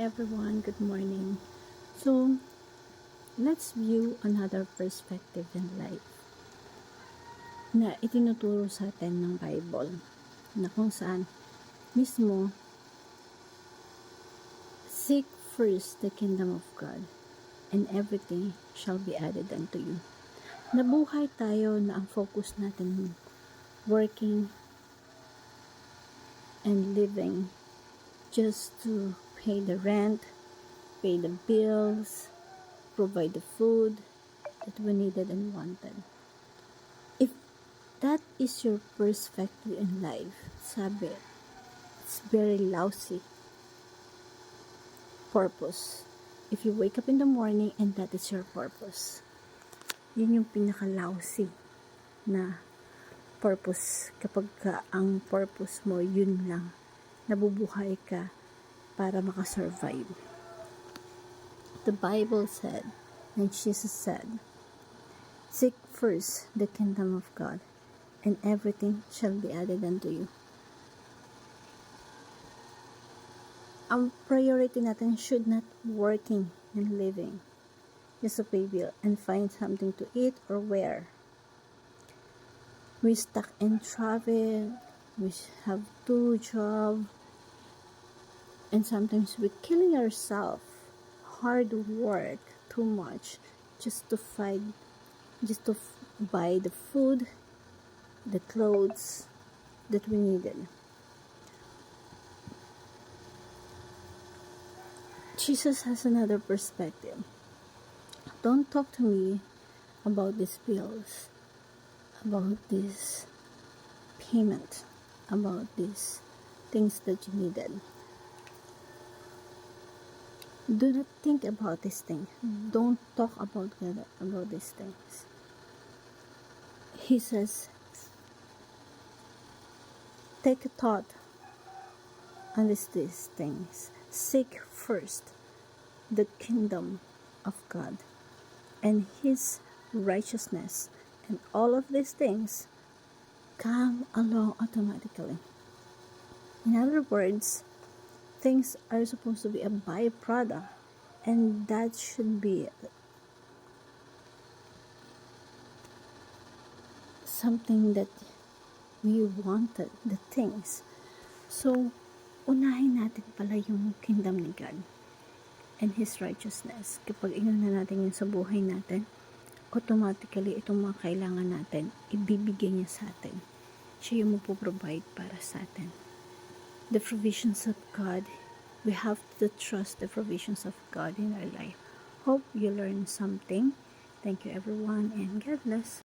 everyone, good morning. So, let's view another perspective in life na itinuturo sa atin ng Bible na kung saan mismo seek first the kingdom of God and everything shall be added unto you. Nabuhay tayo na ang focus natin working and living just to pay the rent, pay the bills, provide the food that we needed and wanted. If that is your perspective in life, sabi, it's very lousy purpose. If you wake up in the morning and that is your purpose, yun yung pinaka-lousy na purpose kapag ang purpose mo yun lang, nabubuhay ka para makasurvive. The Bible said, and Jesus said, seek first the kingdom of God, and everything shall be added unto you. Ang priority natin should not working and living just to pay bill and find something to eat or wear. We stuck in travel, we have 2 jobs, and sometimes we're killing ourselves. Hard work too much just to buy the food, the clothes that we needed. Jesus has another perspective. Don't talk to me about these bills, about this payment, about these things that you needed. Do not think about these things. Don't talk about these things. He says, take a thought on these things. Seek first the kingdom of God and His righteousness, and all of these things come along automatically. In other words, things are supposed to be a byproduct, and that should be something that we wanted, the things. So, unahin natin pala yung kingdom ni God and His righteousness. Kapag inuna natin yun sa buhay natin, automatically itong mga kailangan natin, ibibigay niya sa atin. Siya yung magpo-provide para sa atin. The provisions of God, we have to trust the provisions of God in our life. Hope you learned something. Thank you everyone, and God bless.